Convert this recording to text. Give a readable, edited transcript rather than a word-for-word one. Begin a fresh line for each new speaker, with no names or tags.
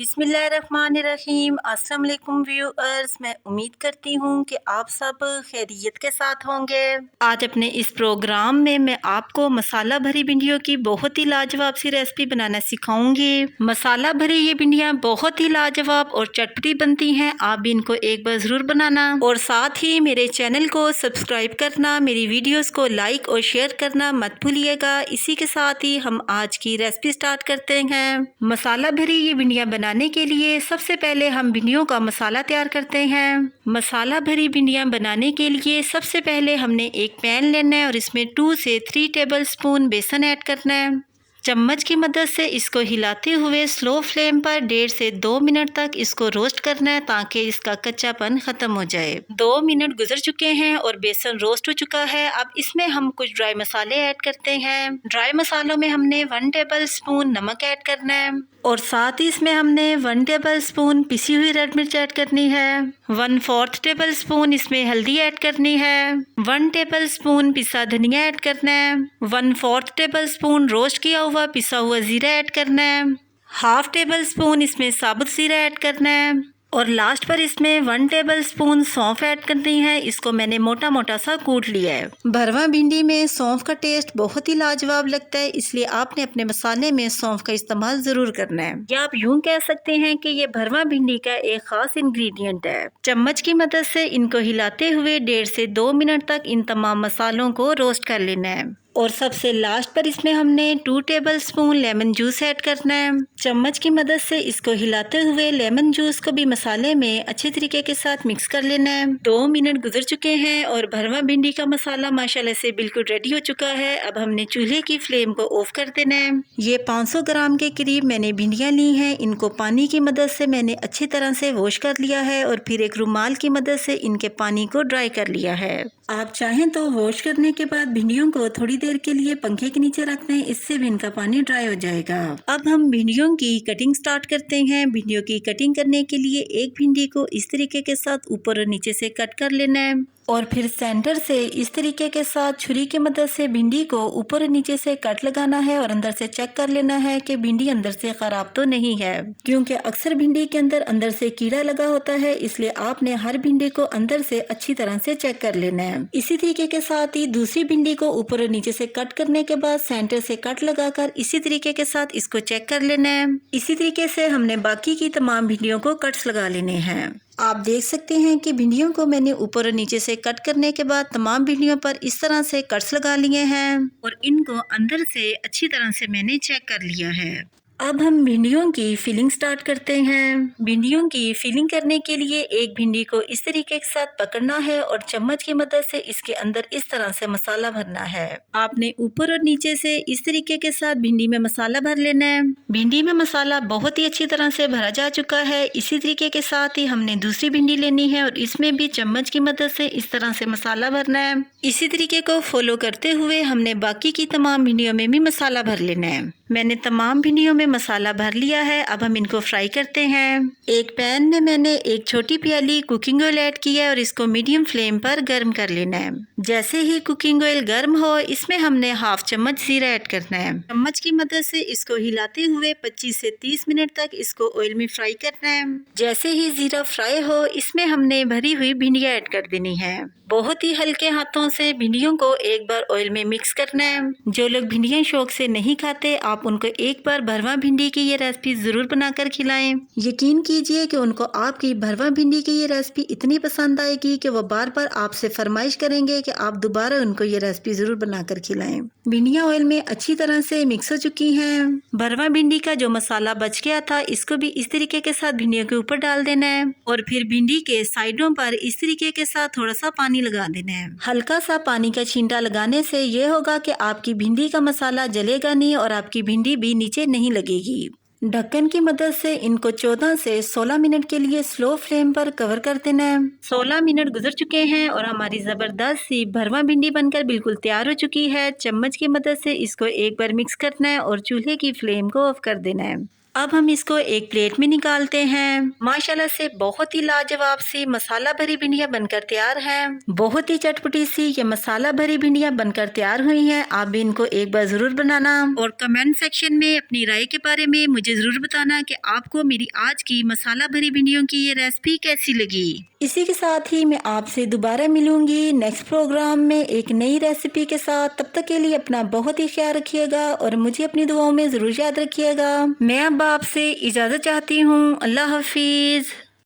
बिस्मिल्लाहिर्रहमानिर्रहीम। अस्सलाम वालेकुम व्यूअर्स, मैं उम्मीद करती हूँ कि आप सब खैरियत के साथ होंगे। आज अपने इस प्रोग्राम में मैं आपको मसाला भरी भिंडियों की बहुत ही लाजवाब सी रेसिपी बनाना सिखाऊंगी। मसाला भरी ये भिंडियाँ बहुत ही लाजवाब और चटपटी बनती हैं। आप भी इनको एक बार ज़रूर बनाना और साथ ही मेरे चैनल को सब्सक्राइब करना, मेरी वीडियोज़ को लाइक और शेयर करना मत भूलिएगा। इसी के साथ ही हम आज की रेसिपी स्टार्ट करते हैं। मसाला भरी ये भिंडियाँ बनाने के लिए सबसे पहले हम भिंडियों का मसाला तैयार करते हैं। मसाला भरी भिंडियाँ बनाने के लिए सबसे पहले हमने एक पैन लेना है और इसमें 2 से 3 टेबल स्पून बेसन ऐड करना है। चम्मच की मदद से इसको हिलाते हुए स्लो फ्लेम पर 1.5 से 2 मिनट तक इसको रोस्ट करना है ताकि इसका कच्चापन खत्म हो जाए। 2 मिनट गुजर चुके हैं और बेसन रोस्ट हो चुका है। अब इसमें हम कुछ ड्राई मसाले ऐड करते हैं। ड्राई मसालों में हमने 1 टेबल स्पून नमक ऐड करना है और साथ ही इसमें हमने 1 टेबल स्पून पिसी हुई रेड मिर्च ऐड करनी है। 1/4 टेबल स्पून इसमें हल्दी ऐड करनी है। 1 टेबल स्पून पिसा धनिया ऐड करना है। 1/4 टेबल स्पून रोस्ट किया हुआ पिसा हुआ जीरा ऐड करना है। 1/2 टेबल स्पून इसमें साबुत जीरा ऐड करना है और लास्ट पर इसमें 1 टेबल स्पून सौंफ ऐड करनी है। इसको मैंने मोटा मोटा सा कूट लिया है। भरवा भिंडी में सौंफ का टेस्ट बहुत ही लाजवाब लगता है, इसलिए आपने अपने मसाले में सौंफ का इस्तेमाल जरूर करना है। या आप यूं कह सकते हैं कि ये भरवा भिंडी का एक खास इंग्रेडिएंट है। चम्मच की मदद से इनको हिलाते हुए 1.5 से 2 मिनट तक इन तमाम मसालों को रोस्ट कर लेना है और सबसे लास्ट पर इसमें हमने 2 table spoon lemon juice add करना है। चम्मच की मदद से इसको हिलाते हुए लेमन जूस को भी मसाले में अच्छे तरीके के साथ मिक्स कर लेना है। 2 मिनट गुजर चुके हैं और भरवा भिंडी का मसाला माशाल्लाह से बिल्कुल रेडी हो चुका है। अब हमने चूल्हे की फ्लेम को ऑफ कर देना है। ये 500 ग्राम के करीब मैंने भिंडियाँ ली हैं। इनको पानी की मदद से मैंने अच्छी तरह से वॉश कर लिया है और फिर एक रुमाल की मदद से इनके पानी को ड्राई कर लिया है। आप चाहें तो वॉश करने के बाद भिंडियों को थोड़ी देर के लिए पंखे के नीचे रख दें, इससे भी इनका पानी ड्राई हो जाएगा। अब हम भिंडियों की कटिंग स्टार्ट करते हैं। भिंडियों की कटिंग करने के लिए एक भिंडी को इस तरीके के साथ ऊपर और नीचे से कट कर लेना है और फिर सेंटर से इस तरीके के साथ छुरी की मदद से भिंडी को ऊपर और नीचे से कट लगाना है और अंदर से चेक कर लेना है कि भिंडी अंदर से खराब तो नहीं है, क्योंकि अक्सर भिंडी के अंदर से कीड़ा लगा होता है, इसलिए आपने हर भिंडी को अंदर से अच्छी तरह से चेक कर लेना है। इसी तरीके के साथ ही दूसरी भिंडी को ऊपर और नीचे से कट करने के बाद सेंटर से कट लगाकर इसी तरीके के साथ इसको चेक कर लेना है। इसी तरीके से हमने बाकी की तमाम भिंडियों को कट्स लगा लेने हैं। आप देख सकते हैं कि भिंडियों को मैंने ऊपर और नीचे से कट करने के बाद तमाम भिंडियों पर इस तरह से कट्स लगा लिए हैं और इनको अंदर से अच्छी तरह से मैंने चेक कर लिया है। अब हम भिंडियों की फिलिंग स्टार्ट करते हैं। भिंडियों की फिलिंग करने के लिए एक भिंडी को इस तरीके के साथ पकड़ना है और चम्मच की मदद से इसके अंदर इस तरह से मसाला भरना है। आपने ऊपर और नीचे से इस तरीके के साथ भिंडी में मसाला भर लेना है। भिंडी में मसाला बहुत ही अच्छी तरह से भरा जा चुका है। इसी तरीके के साथ ही हमने दूसरी भिंडी लेनी है और इसमें भी चम्मच की मदद से इस तरह से मसाला भरना है। इसी तरीके को फॉलो करते हुए हमने बाकी की तमाम भिंडियों में भी मसाला भर लेना है। मैंने तमाम भिंडियों में मसाला भर लिया है। अब हम इनको फ्राई करते हैं। एक पैन में मैंने एक छोटी प्याली कुकिंग ऑयल ऐड किया है और इसको मीडियम फ्लेम पर गर्म कर लेना है। जैसे ही कुकिंग ऑयल गर्म हो इसमें हमने 1/2 चम्मच जीरा ऐड करना है। चम्मच की मदद से इसको हिलाते हुए 25 से 30 मिनट तक इसको ऑयल में फ्राई करना है। जैसे ही जीरा फ्राई हो इसमें हमने भरी हुई भिंडियाँ ऐड कर देनी है। बहुत ही हल्के हाथों से भिंडियों को एक बार ऑयल में मिक्स करना है। जो लोग भिंडियाँ शौक से नहीं खाते आप उनको एक बार भरवा भिंडी की ये रेसिपी जरूर बनाकर खिलाएं। यकीन कीजिए कि उनको आपकी भरवा भिंडी की ये रेसिपी इतनी पसंद आएगी कि वो बार बार आपसे फरमाइश करेंगे कि आप दोबारा उनको ये रेसिपी जरूर बनाकर खिलाएं। भिंडियाँ ऑयल में अच्छी तरह से मिक्स हो चुकी हैं। भरवा भिंडी का जो मसाला बच गया था इसको भी इस तरीके के साथ भिंडियों के ऊपर डाल देना है और फिर भिंडी के साइडों पर इस तरीके के साथ थोड़ा सा पानी लगा देना है। हल्का सा पानी का छींटा लगाने से ये होगा कि आपकी भिंडी का मसाला जलेगा नहीं और आपकी भिंडी भी नीचे नहीं लगेगी। ढक्कन की मदद से इनको 14 से 16 मिनट के लिए स्लो फ्लेम पर कवर कर देना है। 16 मिनट गुजर चुके हैं और हमारी जबरदस्त सी भरवा भिंडी बनकर बिल्कुल तैयार हो चुकी है। चम्मच की मदद से इसको एक बार मिक्स करना है और चूल्हे की फ्लेम को ऑफ कर देना है। अब हम इसको एक प्लेट में निकालते हैं। माशाल्लाह से बहुत ही लाजवाब सी मसाला भरी भिंडियाँ बनकर तैयार हैं। बहुत ही चटपटी सी ये मसाला भरी भिंडियाँ बनकर तैयार हुई हैं। आप भी इनको एक बार जरूर बनाना और कमेंट सेक्शन में अपनी राय के बारे में मुझे जरूर बताना कि आपको मेरी आज की मसाला भरी भिंडियों की ये रेसिपी कैसी लगी। इसी के साथ ही मैं आपसे दोबारा मिलूंगी नेक्स्ट प्रोग्राम में एक नई रेसिपी के साथ। तब तक के लिए अपना बहुत ही ख्याल रखिएगा और मुझे अपनी दुआओं में जरूर याद रखिएगा। मैं अब आपसे इजाजत चाहती हूँ। अल्लाह हाफिज।